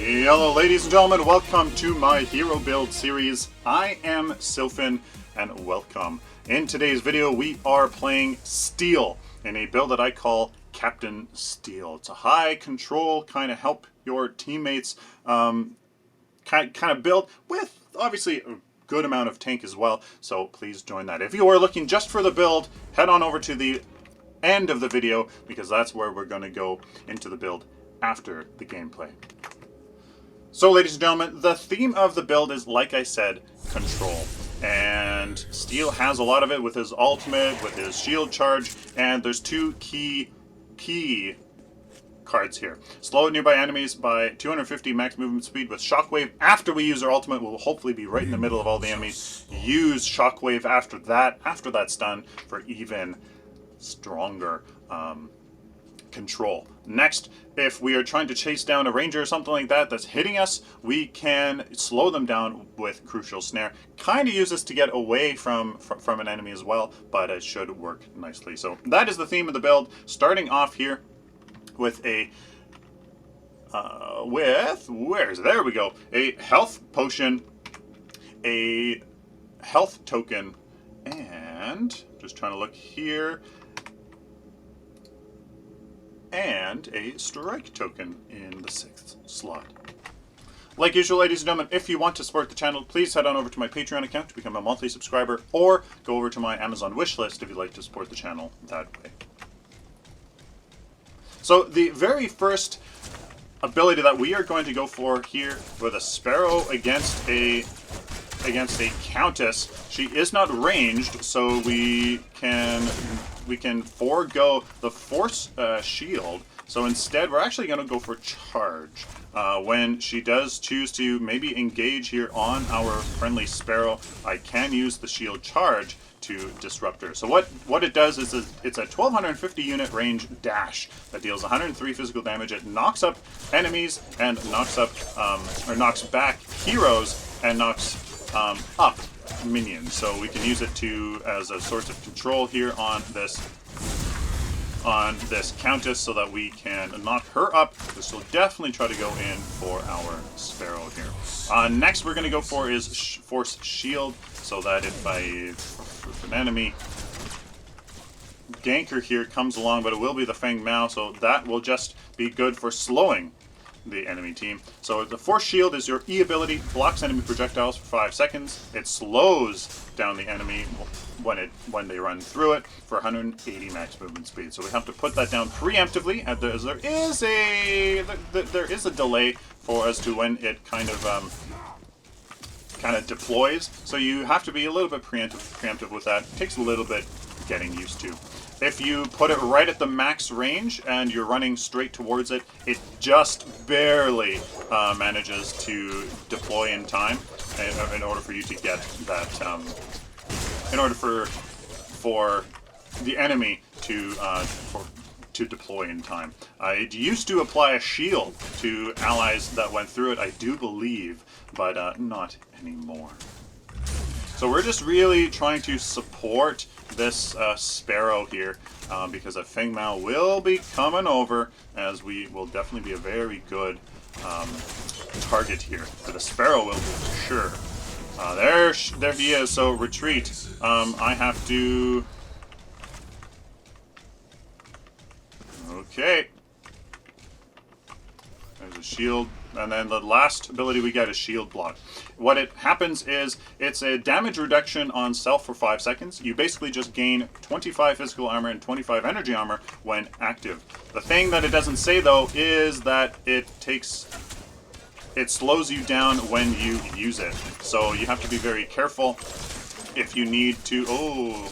Hello ladies and gentlemen, welcome to my hero build series. I am Sylphin and welcome. In today's video we are playing Steel in a build that I call Captain Steel. It's a high control kind of help your teammates kind of build with obviously a good amount of tank as well, so please join that. If you are looking just for the build, head on over to the end of the video because that's where we're going to go into the build after the gameplay. So ladies and gentlemen, the theme of the build is, like I said, control. And Steel has a lot of it with his ultimate, with his shield charge, and there's two key cards here. Slow nearby enemies by 250 max movement speed with Shockwave. After we use our ultimate, we'll hopefully be right in the middle of all the enemies. Use Shockwave after that stun for even stronger control. Next, if we are trying to chase down a ranger or something like that that's hitting us, we can slow them down with Crucial Snare. Kind of use this to get away from an enemy as well, but it should work nicely. So that is the theme of the build. Starting off here with a there we go, a health potion, a health token, and just trying to look here, and a strike token in the 6th slot. Like usual, ladies and gentlemen, if you want to support the channel, please head on over to my Patreon account to become a monthly subscriber, or go over to my Amazon wishlist if you'd like to support the channel that way. So the very first ability that we are going to go for here with a Sparrow against a Countess, she is not ranged, so we can forego the force shield. So instead, we're actually going to go for charge. When she does choose to maybe engage here on our friendly Sparrow, I can use the shield charge to disrupt her. So what it does is it's a 1250 unit range dash that deals 103 physical damage. It knocks up enemies and knocks back heroes and knocks up minions. So we can use it as a source of control here on this Countess, so that we can knock her up. This will definitely try to go in for our Sparrow here. Next we're going to go for is Force Shield, so that if an enemy ganker here comes along, but it will be the Feng Mao, so that will just be good for slowing the enemy team. So the Force Shield is your E ability, blocks enemy projectiles for 5 seconds. It slows down the enemy when they run through it for 180 max movement speed. So we have to put that down preemptively, as there is a delay as to when it kind of deploys. So you have to be a little bit preemptive with that. It takes a little bit getting used to. If you put it right at the max range and you're running straight towards it, it just barely manages to deploy in time in order for you to get that, in order for the enemy to deploy in time. It used to apply a shield to allies that went through it, I do believe, but not anymore. So we're just really trying to support this Sparrow here, because a Feng Mao will be coming over, as we will definitely be a very good target here. But the Sparrow will be for sure. There he is. So retreat. I have to. Okay. There's a shield. And then the last ability we get is Shield Block. What it happens is it's a damage reduction on self for 5 seconds. You basically just gain 25 physical armor and 25 energy armor when active. The thing that it doesn't say though is that it slows you down when you use it. So you have to be very careful if you need to. Oh,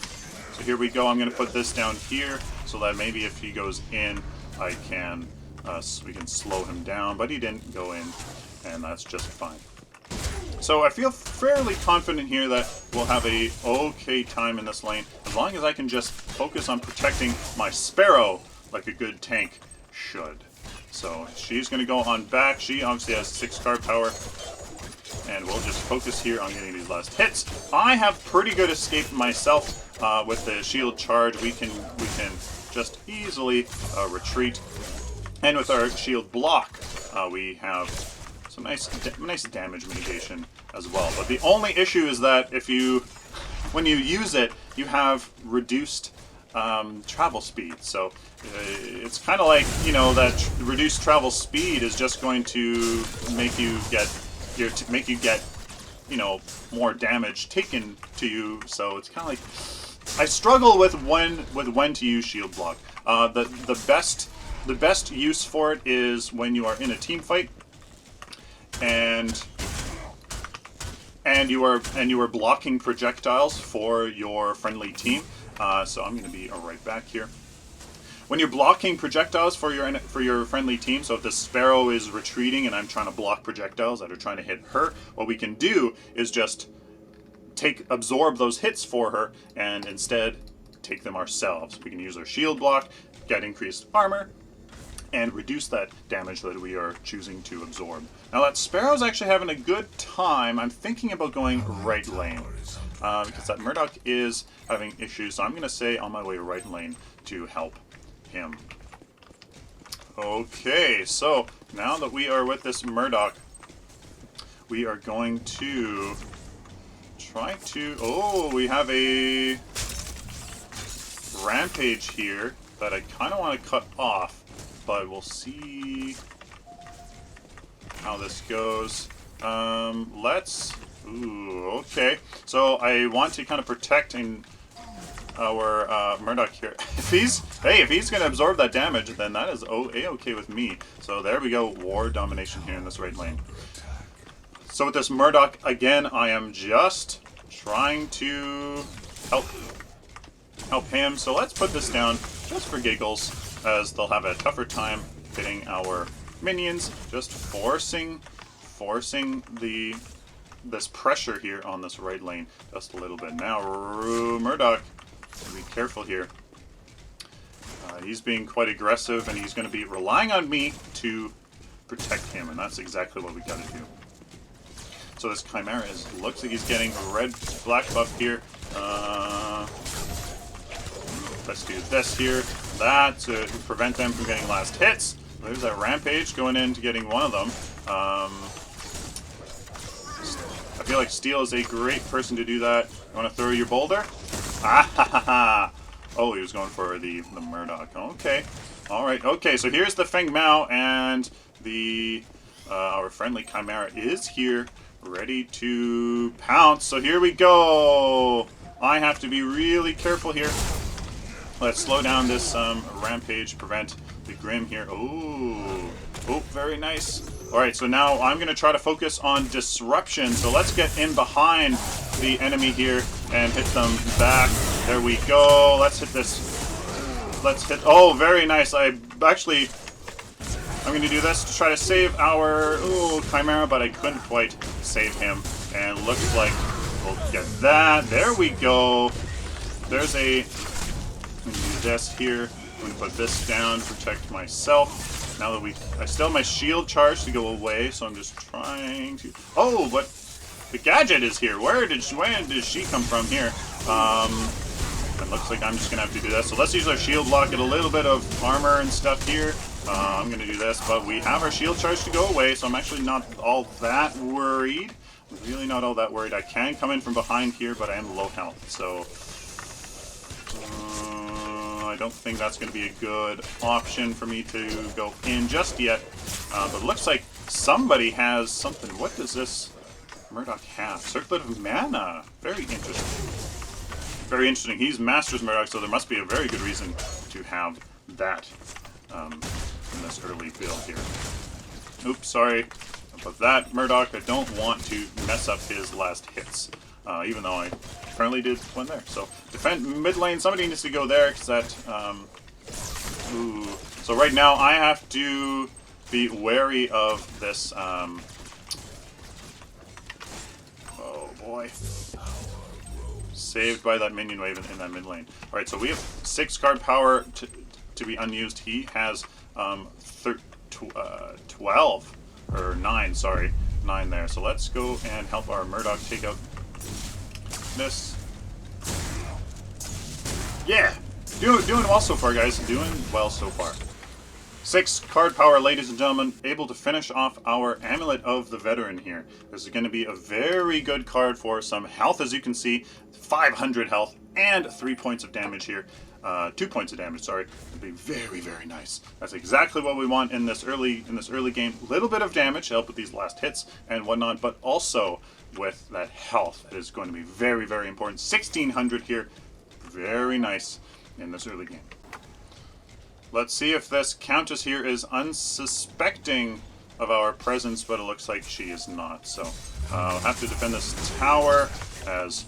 so here we go. I'm going to put this down here so that maybe if he goes in, we can slow him down, but he didn't go in, and that's just fine. So I feel fairly confident here that we'll have a okay time in this lane, as long as I can just focus on protecting my Sparrow like a good tank should. So she's going to go on back. She obviously has 6 card power, and we'll just focus here on getting these last hits. I have pretty good escape myself with the shield charge. We can just easily retreat. And with our shield block, we have some nice damage mitigation as well. But the only issue is that when you use it, you have reduced travel speed. So it's kind of like, you know, that reduced travel speed is just going to make you get you know, more damage taken to you. So it's kind of like I struggle with when to use shield block. The best use for it is when you are in a team fight and you are blocking projectiles for your friendly team. So I'm going to be right back here. When you're blocking projectiles for your friendly team, so if the Sparrow is retreating and I'm trying to block projectiles that are trying to hit her, what we can do is just absorb those hits for her and instead take them ourselves. We can use our shield block, get increased armor, and reduce that damage that we are choosing to absorb. Now that Sparrow's actually having a good time. I'm thinking about going right lane because that Murdoch is having issues. So I'm going to say on my way right lane to help him. Okay, so now that we are with this Murdoch, we are going to try to... Oh, we have a rampage here that I kind of want to cut off, but we'll see how this goes. Ooh, okay. So I want to kind of protect our Murdoch here. If he's going to absorb that damage, then that is A-okay with me. So there we go, war domination here in this right lane. So with this Murdoch, again, I am just trying to help him. So let's put this down just for giggles, as they'll have a tougher time hitting our minions. Just forcing this pressure here on this right lane just a little bit. Now, Murdoch, be careful here. He's being quite aggressive, and he's going to be relying on me to protect him, and that's exactly what we got to do. So this Chimera looks like he's getting a red-black buff here. Let's do this here, that, to prevent them from getting last hits. There's that Rampage going into getting one of them. I feel like Steel is a great person to do that. You want to throw your boulder? Ah ha ha ha! Oh, he was going for the Murdoch. Okay. Alright, okay, so here's the Feng Mao, and our friendly Chimera is here, ready to pounce. So here we go! I have to be really careful here. Let's slow down this Rampage, prevent the Grim here. Oh, very nice. Alright, so now I'm going to try to focus on Disruption. So let's get in behind the enemy here and hit them back. There we go. Let's hit this. Oh, very nice. I'm going to do this to try to save our Chimera, but I couldn't quite save him. And looks like we'll get that. There we go. There's a... I'm going to do this here. I'm going to put this down, protect myself. Now that I still have my shield charge to go away, so I'm just trying to... Oh, but the Gadget is here. Where did she come from here? It looks like I'm just going to have to do this. So let's use our shield block, get a little bit of armor and stuff here. I'm going to do this, but we have our shield charge to go away, so I'm actually not all that worried. I'm really not all that worried. I can come in from behind here, but I am low health, so... I don't think that's going to be a good option for me to go in just yet. But it looks like somebody has something. What does this Murdoch have? Circlet of Mana. Very interesting. Very interesting. He's Master's Murdoch, so there must be a very good reason to have that in this early build here. Oops, sorry about that, Murdoch. I don't want to mess up his last hits, even though I apparently did one there. So defend mid lane. Somebody needs to go there because that. So right now I have to be wary of this. Oh boy. Saved by that minion wave in that mid lane. All right, so we have 6 card power to be unused. He has 12 or 9. Sorry, 9 there. So let's go and help our Murdoch take out this. Yeah, doing well so far, guys. Doing well so far. 6 card power, ladies and gentlemen, able to finish off our Amulet of the Veteran here. This is going to be a very good card for some health, as you can see. 500 health and 3 points of damage here. 2 points of damage, sorry. It'd be very, very nice. That's exactly what we want in this early game. Little bit of damage to help with these last hits and whatnot, but also with that health. It is going to be very, very important. 1600 here. Very nice in this early game. Let's see if this Countess here is unsuspecting of our presence, but it looks like she is not. So I'll have to defend this tower as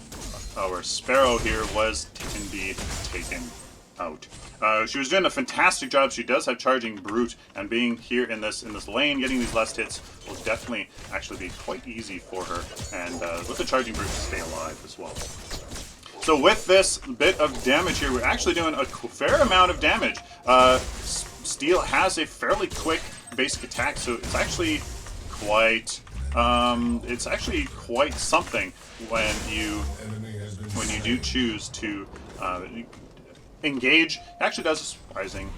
our Sparrow here was indeed taken out. She was doing a fantastic job. She does have Charging Brute, and being here in this lane, getting these last hits will definitely actually be quite easy for her, and with the Charging Brute to stay alive as well. So with this bit of damage here, we're actually doing a fair amount of damage. Steel has a fairly quick basic attack, so it's actually quite something when you do choose to engage. It actually does a surprising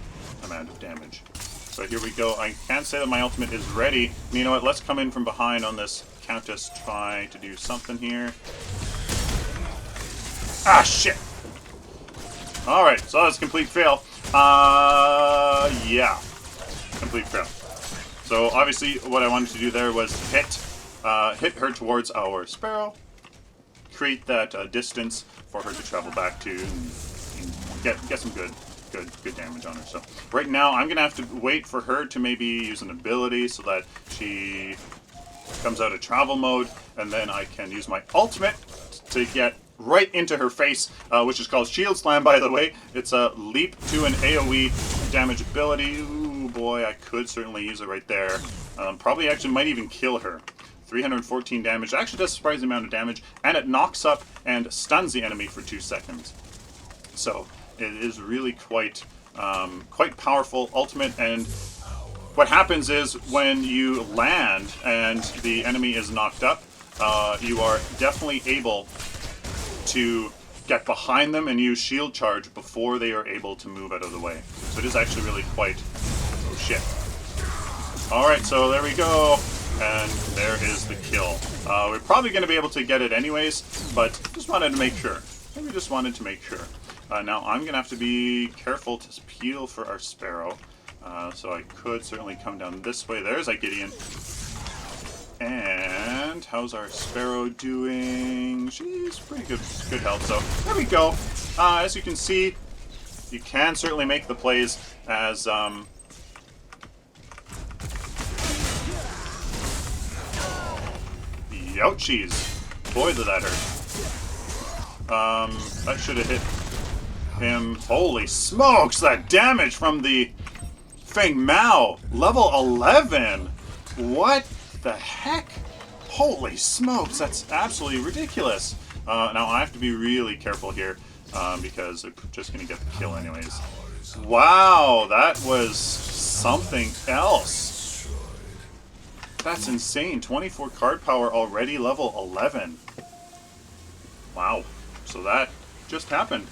amount of damage. So here we go. I can't say that my ultimate is ready. You know what? Let's come in from behind on this Countess, try to do something here. Ah, shit! Alright, so that was a complete fail. Yeah. Complete fail. So, obviously, what I wanted to do there was hit her towards our Sparrow, create that distance for her to travel back to, and get some good damage on her. So, right now, I'm going to have to wait for her to maybe use an ability so that she comes out of travel mode, and then I can use my ultimate to get right into her face, which is called Shield Slam, by the way. It's a leap to an AoE damage ability. Ooh, boy, I could certainly use it right there. Probably actually might even kill her. 314 damage. It actually does a surprising amount of damage, and it knocks up and stuns the enemy for 2 seconds. So it is really quite powerful ultimate. And what happens is when you land and the enemy is knocked up, you are definitely able to get behind them and use shield charge before they are able to move out of the way. So it is actually really quite... Oh shit. Alright, so there we go. And there is the kill. We're probably going to be able to get it anyways, but just wanted to make sure. Maybe just wanted to make sure. Now I'm going to have to be careful to peel for our Sparrow. So I could certainly come down this way. There's that Gideon. And how's our Sparrow doing? She's pretty good health. So there we go. As you can see, you can certainly make the plays as Ouchies. Boy, did that hurt. That should have hit him. Holy smokes, that damage from the Feng Mao. Level 11. What the heck? Holy smokes, that's absolutely ridiculous. Now I have to be really careful here because I'm just going to get the kill anyways. Wow, that was something else. That's insane. 24 card power already, level 11. Wow. So that just happened.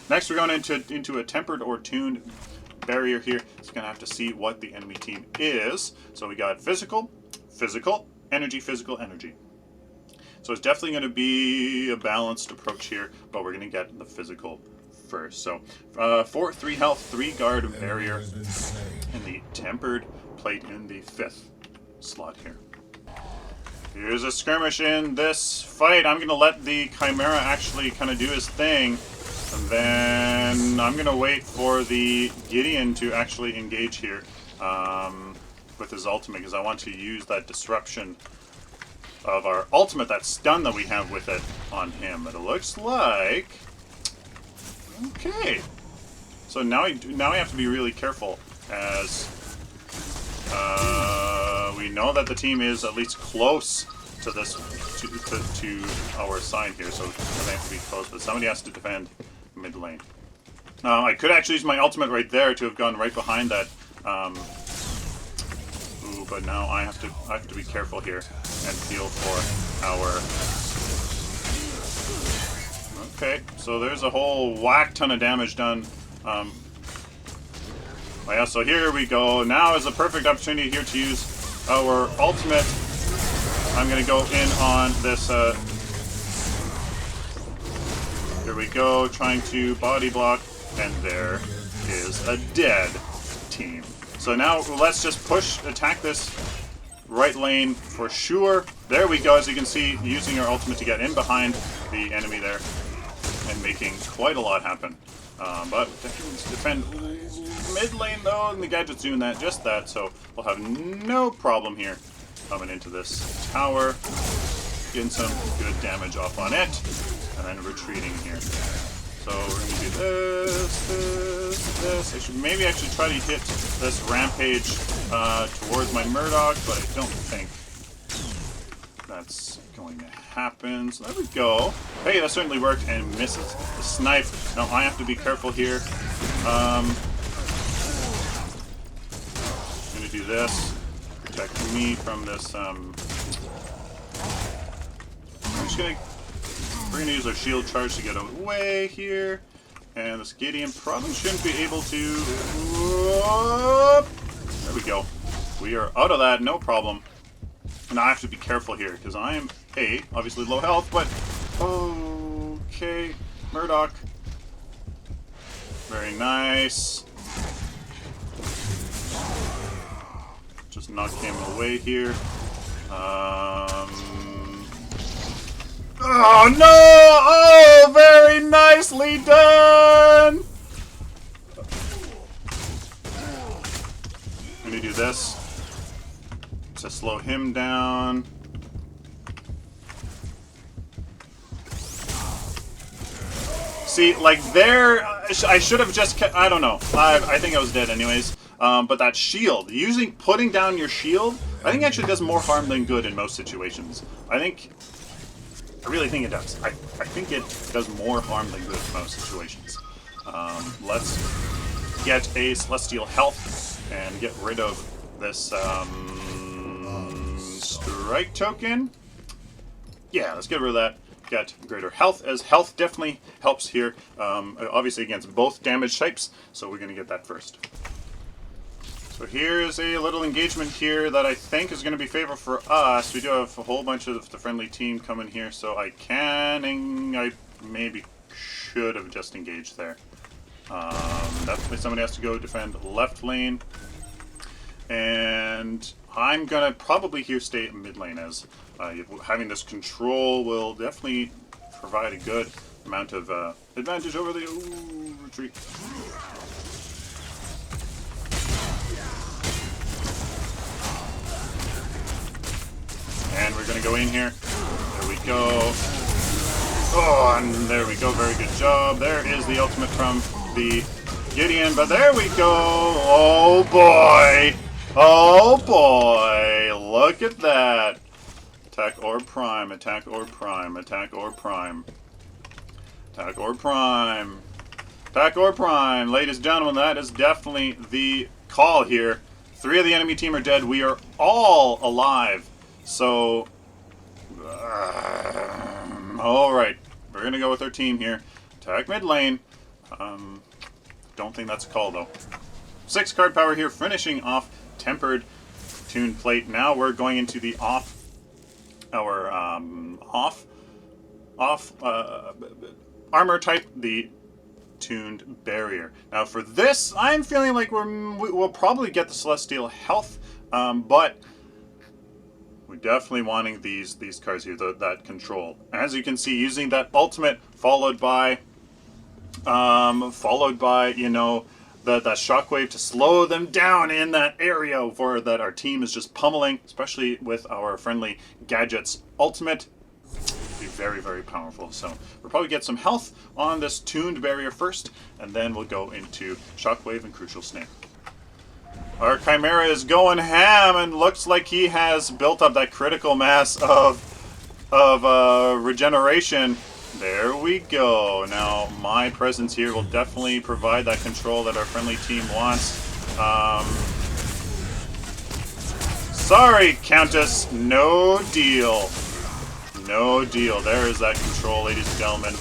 Next we're going into a tempered or tuned barrier here. It's going to have to see what the enemy team is. So we got physical, energy, physical, energy. So it's definitely going to be a balanced approach here, but we're going to get the physical first. So 3 health, 3 guard barrier in the tempered plate in the 5th slot here. Here's a skirmish in this fight. I'm going to let the Chimera actually kind of do his thing. And then I'm going to wait for the Gideon to actually engage here with his ultimate, because I want to use that disruption of our ultimate, that stun that we have with it on him. But it looks like... Okay. So now we have to be really careful as... we know that the team is at least close to this to our side here, so they have to be close. But somebody has to defend mid lane. I could actually use my ultimate right there to have gone right behind that. But now I have to be careful here and feel for our. Okay, so there's a whole whack ton of damage done. Oh yeah, so here we go. Now is a perfect opportunity here to use our ultimate. I'm gonna go in on this, here we go, trying to body block, and there is a dead team. So now let's just attack this right lane for sure. There we go, as you can see, using our ultimate to get in behind the enemy there and making quite a lot happen. But let's defend mid lane though, and the gadget's doing just that, so we'll have no problem here coming into this tower, getting some good damage off on it, and then retreating here. So we're going to do this. I should maybe actually try to hit this rampage towards my Murdoch, but I don't think that's going to happen. So there we go. Hey, that certainly worked, and misses the snipe. Now I have to be careful here. I'm going to do this. Protect me from this. I'm just going to... We're going to use our shield charge to get away here. And this Gideon probably shouldn't be able to... There we go. We are out of that, no problem. And I have to be careful here, because I am, obviously low health, but... Okay, Murdoch. Very nice. Just knock him away here. Oh no! Oh, very nicely done! Let me do this to slow him down. See, like there, I should have just kept, I don't know. I think I was dead anyways. But that shield, putting down your shield, I think actually does more harm than good in most situations. I really think it does. I think it does more harm than good in most situations. Let's get a Celestial Health and get rid of this Strike Token. Yeah, let's get rid of that. Get greater health, as health definitely helps here. Obviously against both damage types, so we're going to get that first. So here's a little engagement here that I think is going to be favorable for us. We do have a whole bunch of the friendly team coming here, so I maybe should have just engaged there. Definitely somebody has to go defend left lane. And I'm going to probably here stay mid lane, as having this control will definitely provide a good amount of advantage over the retreat. And we're going to go in here. There we go. Oh, and there we go. Very good job. There is the ultimate from the Gideon, but there we go. Oh, boy. Oh, boy. Look at that. Attack or prime. Attack or prime. Attack or prime. Attack or prime. Attack or prime. Ladies and gentlemen, that is definitely the call here. 3 of the enemy team are dead. We are all alive. So, alright, we're going to go with our team here. Attack mid lane. Don't think that's a call, though. 6 card power here, finishing off Tempered Tuned Plate. Now we're going into the armor type, the Tuned Barrier. Now for this, I'm feeling like we'll probably get the Celestial Health, but... we're definitely wanting these cards here, that control. As you can see, using that ultimate followed by you know, that shockwave to slow them down in that area for that our team is just pummeling, especially with our friendly gadgets ultimate. Be very, very powerful. So we'll probably get some health on this Tuned Barrier first, and then we'll go into shockwave and Crucial Snare. Our Chimera is going ham, and looks like he has built up that critical mass of regeneration. There we go. Now, my presence here will definitely provide that control that our friendly team wants. Sorry, Countess. No deal. No deal. There is that control, ladies and gentlemen.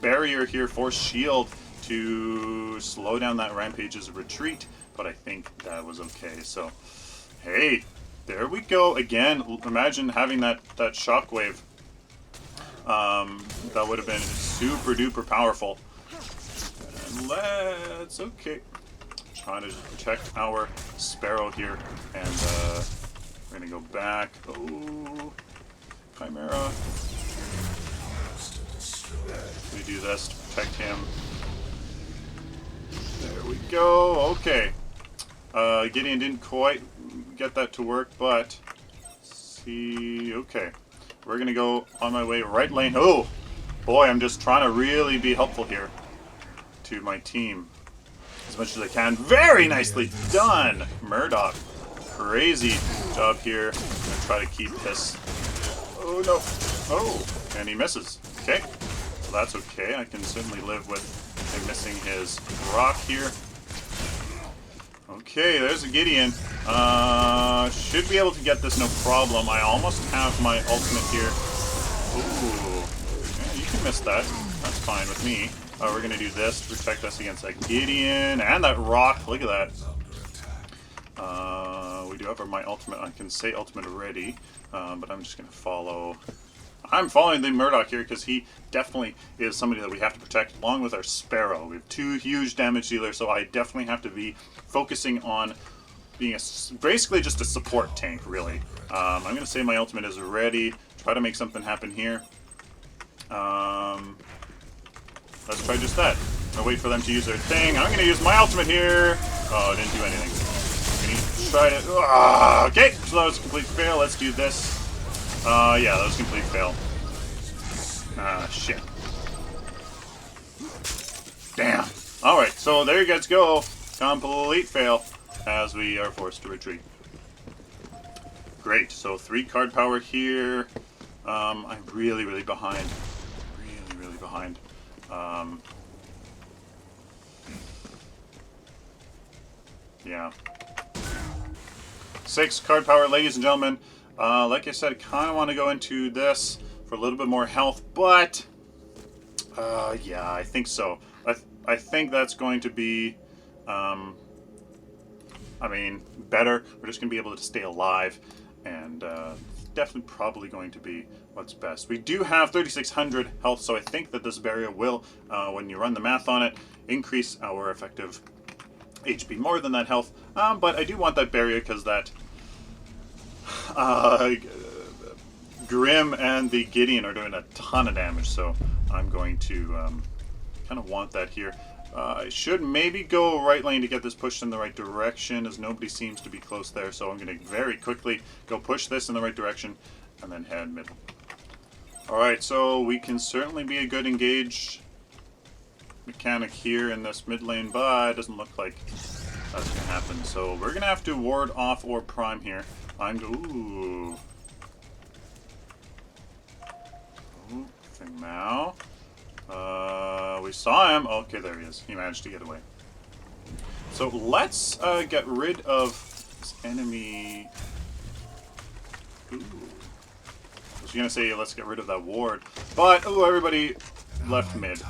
barrier here, force shield to slow down that Rampage's retreat, but I think that was okay. So, hey, there we go. Again, imagine having that shockwave. That would have been super duper powerful. And let's, okay, trying to protect our Sparrow here, and we're gonna go back. Oh, Chimera. We do this to protect him. There we go. Okay. Gideon didn't quite get that to work, but see. Okay. We're gonna go on my way right lane. Oh, boy! I'm just trying to really be helpful here to my team as much as I can. Very nicely done, Murdoch. Crazy job here. I'm gonna try to keep this. Oh no! Oh, and he misses. Okay. That's okay. I can certainly live with him missing his rock here. Okay, there's a Gideon. Should be able to get this no problem. I almost have my ultimate here. Ooh. Yeah, you can miss that. That's fine with me. We're going to do this to protect us against that Gideon. And that rock. Look at that. We do have my ultimate. I can say ultimate already. But I'm just going to follow... I'm following the Murdoch here because he definitely is somebody that we have to protect along with our Sparrow. We have two huge damage dealers, so I definitely have to be focusing on being basically just a support tank, really. I'm going to say my ultimate is ready. Try to make something happen here. Let's try just that. I'll wait for them to use their thing. I'm going to use my ultimate here. Oh, it didn't do anything. I'm going to try to... okay, so that was a complete fail. Let's do this. Yeah, that was a complete fail. Shit. Damn. Alright, so there you guys go. Complete fail as we are forced to retreat. Great, so 3 card power here. I'm really, really behind. Really, really behind. Yeah. 6 card power, ladies and gentlemen. Like I said, I kind of want to go into this for a little bit more health, but yeah, I think so. I think that's going to be, I mean, better. We're just going to be able to stay alive, and definitely probably going to be what's best. We do have 3,600 health, so I think that this barrier will, when you run the math on it, increase our effective HP more than that health. But I do want that barrier because that Grim and the Gideon are doing a ton of damage, so I'm going to kind of want that here. I should maybe go right lane to get this pushed in the right direction, as nobody seems to be close there, so I'm going to very quickly go push this in the right direction and then head middle. Alright, so we can certainly be a good engage mechanic here in this mid lane, but it doesn't look like that's going to happen, so we're going to have to ward off or prime here. Ooh. Ooh, thing now. We saw him. Okay, there he is. He managed to get away. So let's get rid of this enemy. Ooh. I was gonna say let's get rid of that ward, but oh, everybody left mid.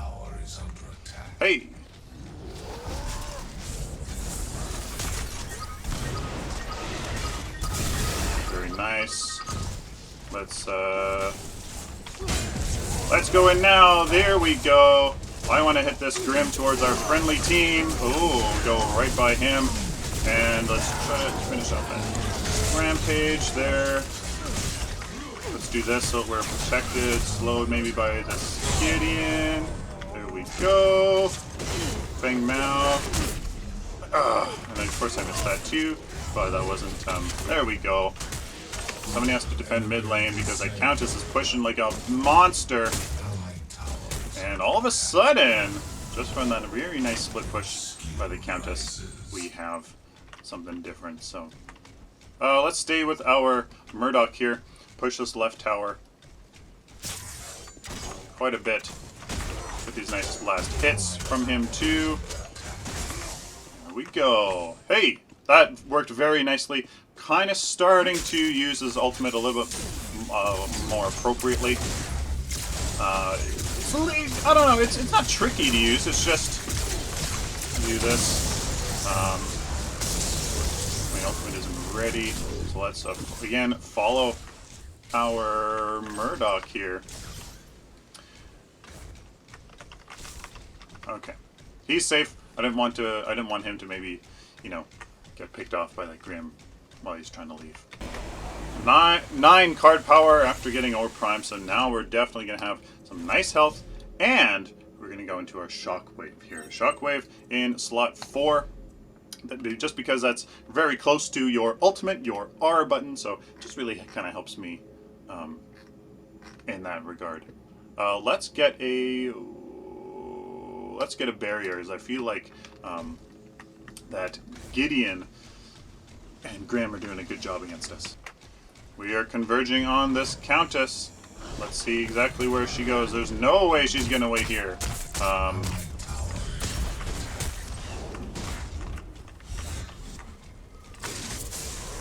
Hey. Very nice. Let's go in now. There we go. I want to hit this Grim towards our friendly team. Oh, go right by him. And let's try to finish up that Rampage there. Let's do this so we're protected. Slowed maybe by this Gideon. There we go. Feng Mao. And then of course I missed that too. But that wasn't, there we go. Somebody has to defend mid lane because that Countess is pushing like a monster. And all of a sudden, just from that very nice split push by the Countess, we have something different. So let's stay with our Murdoch here. Push this left tower quite a bit with these nice last hits from him too. There we go. Hey, that worked very nicely. Kind of starting to use his ultimate a little bit more appropriately. I don't know, it's not tricky to use, it's just do this. My ultimate isn't ready, so let's again follow our Murdoch here. Okay, he's safe. I didn't want him to maybe, you know, get picked off by that Grim while he's trying to leave. 9 card power after getting Orb Prime, so now we're definitely going to have some nice health, and we're going to go into our Shockwave here. Shockwave in slot 4, just because that's very close to your ultimate, your R button, so it just really kind of helps me in that regard. Let's get a barrier, as I feel like that Gideon and Grim are doing a good job against us. We are converging on this Countess. Let's see exactly where she goes. There's no way she's gonna wait here.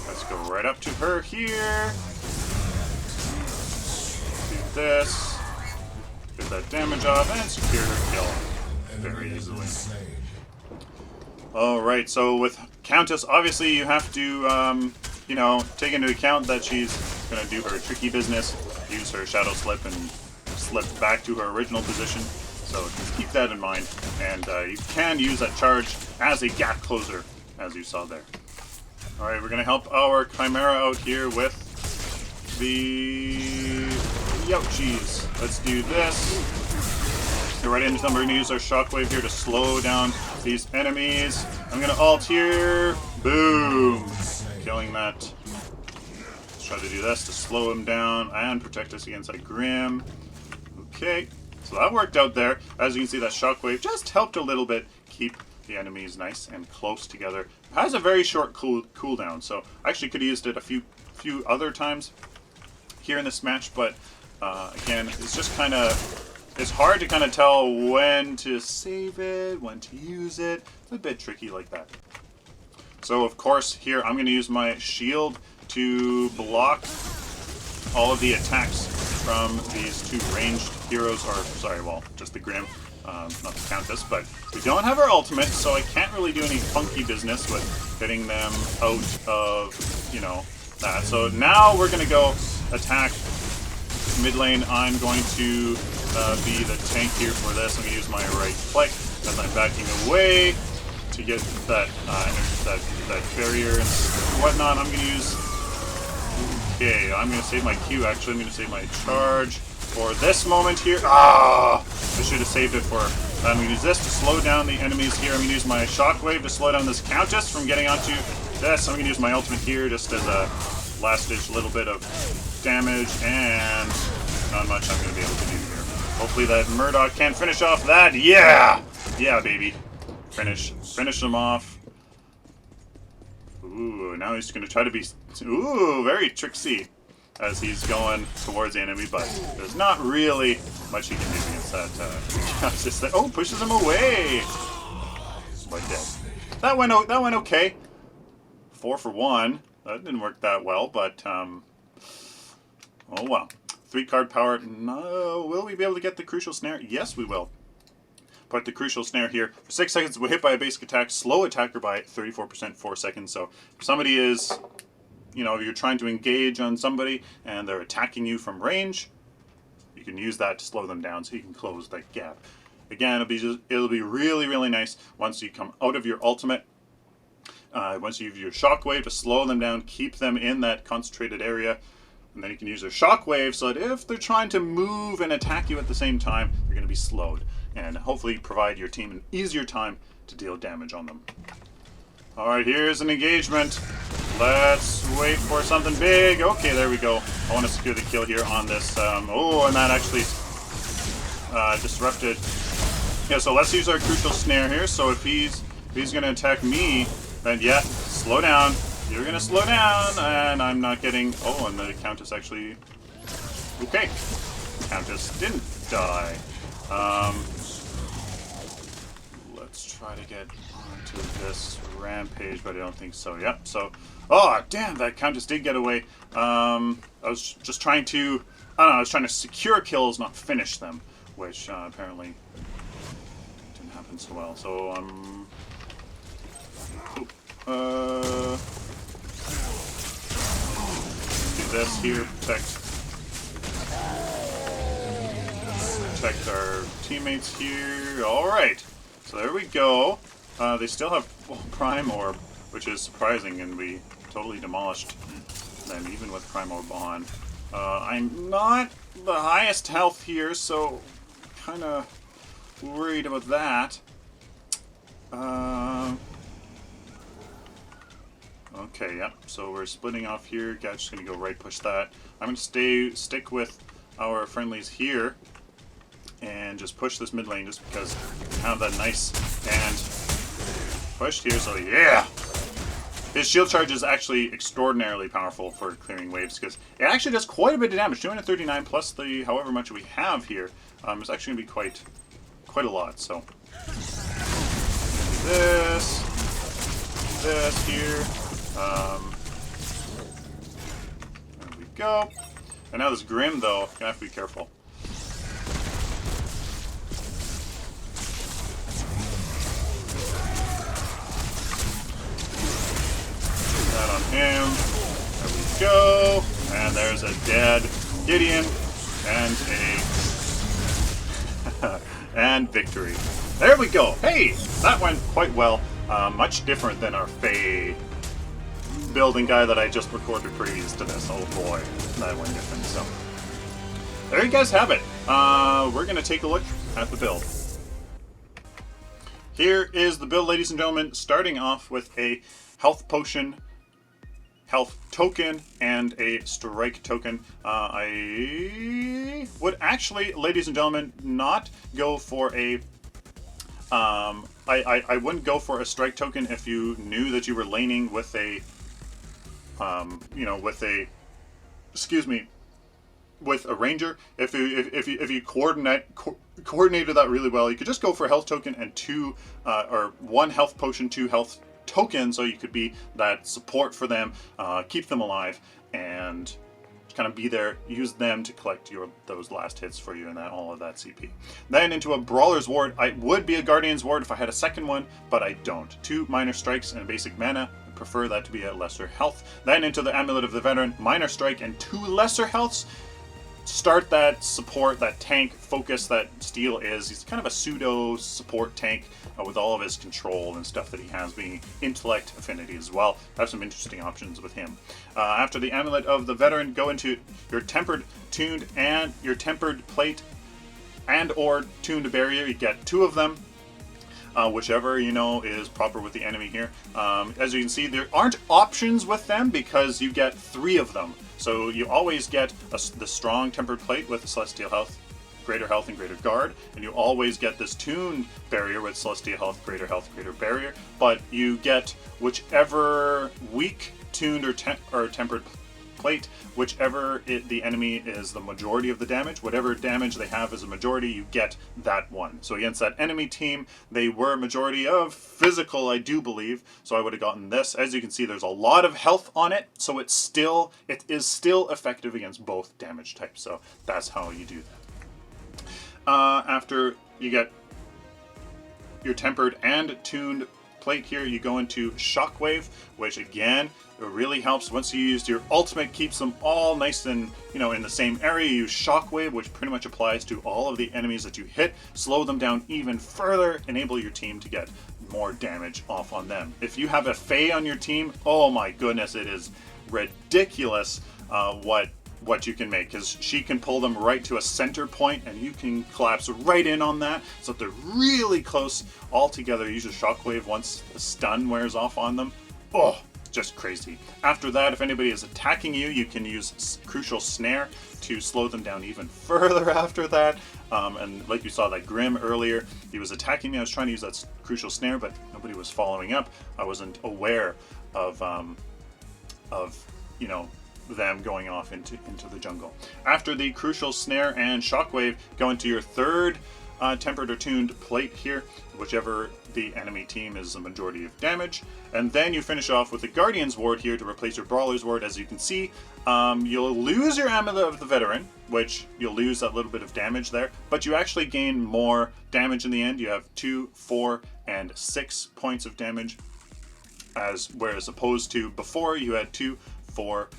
Let's go right up to her here. Do this. Get that damage off and secure her kill very easily. Alright, so with Countess, obviously you have to, you know, take into account that she's going to do her tricky business, use her Shadow Slip and slip back to her original position. So just keep that in mind. And you can use that charge as a gap closer, as you saw there. Alright, we're going to help our Chimera out here with the Youchies. Let's do this. Get right into them. We're going to use our Shockwave here to slow down these enemies. I'm going to ult here. Boom. Killing that. Let's try to do this to slow him down and protect us against that Grim. Okay. So that worked out there. As you can see, that Shockwave just helped a little bit keep the enemies nice and close together. It has a very short cooldown, so I actually could have used it a few other times here in this match, but again, it's just kind of... It's hard to kind of tell when to save it, when to use it. It's a bit tricky like that. So of course here I'm going to use my shield to block all of the attacks from these two ranged heroes, or sorry, well, just the Grim, not the Countess, but we don't have our ultimate, so I can't really do any funky business with getting them out of, you know, that. So now we're going to go attack mid lane. I'm going to be the tank here for this. I'm going to use my right click as I'm backing away to get that that barrier and whatnot. I'm going to use... Okay, I'm going to save my Q, actually. I'm going to save my charge for this moment here. Ah! I should have saved it for... I'm going to use this to slow down the enemies here. I'm going to use my Shockwave to slow down this Countess from getting onto this. I'm going to use my ultimate here just as a last-ditch little bit of damage, and not much I'm going to be able to do here. Hopefully that Murdoch can't finish off that. Yeah! Yeah, baby. Finish him off. Ooh, now he's going to try to be... Ooh, very tricksy as he's going towards the enemy, but there's not really much he can do against that. Just that, oh, pushes him away. But dead. That went okay. 4 for 1. That didn't work that well, but oh well. 3 card power. No, will we be able to get the Crucial Snare? Yes, we will. Put the Crucial Snare here. For 6 seconds, we're hit by a basic attack. Slow attacker by 34%, 4 seconds. So if somebody is, you know, you're trying to engage on somebody and they're attacking you from range, you can use that to slow them down so you can close that gap. Again, it'll be really, really nice once you come out of your ultimate. Once you use your Shockwave to slow them down, keep them in that concentrated area, and then you can use their Shockwave so that if they're trying to move and attack you at the same time, you're going to be slowed, and hopefully provide your team an easier time to deal damage on them. Alright, here's an engagement. Let's wait for something big. Okay, there we go. I want to secure the kill here on this. Oh, and that actually disrupted. Yeah, so let's use our Crucial Snare here. So if he's going to attack me, then yeah, slow down. You're going to slow down, and I'm not getting... Oh, and the Countess actually... Okay. Countess didn't die. Let's try to get onto this rampage, but I don't think so. Yep, so... Oh, damn, that Countess did get away. I was just trying to... I don't know, I was trying to secure kills, not finish them. which apparently didn't happen so well. So do this here, protect our teammates here. All right, so there we go. They still have Prime Orb, which is surprising, and we totally demolished them even with Prime Orb on. I'm not the highest health here, so kind of worried about that. Okay, yep. So we're splitting off here. Guy's just gonna go right push that. I'm gonna stick with our friendlies here and just push this mid lane just because we have that nice and pushed here. So yeah, his shield charge is actually extraordinarily powerful for clearing waves because it actually does quite a bit of damage. 239 plus the however much we have here is actually gonna be quite a lot. So this here. There we go. And now this Grim, though, gonna have to be careful. That on him. There we go. And there's a dead Gideon and and victory. There we go. Hey, that went quite well. Much different than our Faye building guy that I just recorded previous to this. Oh boy, that went different. So there you guys have it. We're going to take a look at the build. Here is the build, ladies and gentlemen, starting off with a health potion, health token, and a strike token. I would actually, ladies and gentlemen, not go for a I wouldn't go for a strike token if you knew that you were laning with a, with a ranger. If you coordinated that really well, you could just go for a health token and or one health potion, 2 health tokens, so you could be that support for them, keep them alive, and kind of be there, use them to collect those last hits for you and all of that CP. Then into a Brawler's Ward. I would be a Guardian's Ward if I had a second one, but I don't. 2 minor strikes and a basic mana. I prefer that to be a lesser health. Then into the Amulet of the Veteran, minor strike and 2 lesser healths. Start that support, that tank focus that Steel is. He's kind of a pseudo support tank with all of his control and stuff that he has, being intellect affinity as well. I have some interesting options with him. After the Amulet of the Veteran, go into your tempered, tuned, and your tempered plate and or tuned barrier. You get 2 of them. Whichever is proper with the enemy here. As you can see, there aren't options with them because you get 3 of them. So you always get the strong tempered plate with the celestial health, greater guard, and you always get this tuned barrier with celestial health, greater barrier. But you get whichever weak, tuned, or tempered plate, whichever the enemy is the majority of the damage. Whatever damage they have as a majority, you get that one. So against that enemy team, they were majority of physical, I do believe, so I would have gotten this. As you can see, there's a lot of health on it, so it is still effective against both damage types. So that's how you do that. After you get your tempered and tuned plate here, you go into Shockwave, which again, it really helps. Once you used your ultimate, keeps them all nice and in the same area. You use Shockwave, which pretty much applies to all of the enemies that you hit, slow them down even further, enable your team to get more damage off on them. If you have a Faye on your team, oh my goodness, it is ridiculous what you can make, because she can pull them right to a center point and you can collapse right in on that, so if they're really close all together. Use a Shockwave once the stun wears off on them. Oh, just crazy. After that, if anybody is attacking you, you can use Crucial Snare to slow them down even further after that. And like you saw that Grim earlier, he was attacking me. I was trying to use that Crucial Snare, but nobody was following up. I wasn't aware of them going off into the jungle. After the Crucial Snare and Shockwave, go into your third tempered or tuned plate here, whichever the enemy team is the majority of damage. And then you finish off with the Guardian's Ward here to replace your Brawler's Ward. As you can see, you'll lose your Amulet of the Veteran, which you'll lose that little bit of damage there, but you actually gain more damage in the end. You have 2, 4, and 6 points of damage, whereas opposed to before you had 2, 4,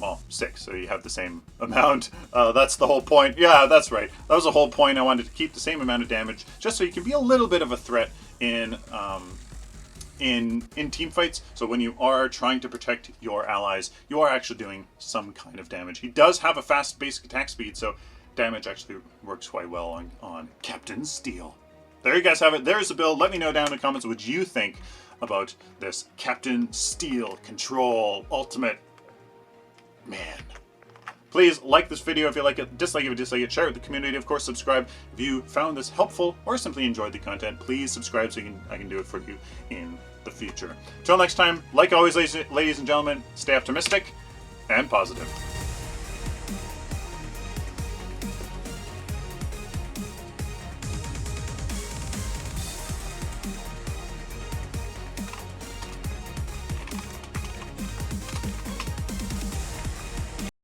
well, 6, so you have the same amount. That's the whole point. Yeah, that's right. That was the whole point. I wanted to keep the same amount of damage, just so you can be a little bit of a threat in team fights. So when you are trying to protect your allies, you are actually doing some kind of damage. He does have a fast basic attack speed, so damage actually works quite well on Captain Steel. There you guys have it. There's the build. Let me know down in the comments what you think about this Captain Steel Control Ultimate. Man. Please like this video if you like it, dislike it if you dislike it, share it with the community, of course subscribe if you found this helpful or simply enjoyed the content. Please subscribe so I can do it for you in the future. Till next time, like always, ladies and gentlemen, stay optimistic and positive.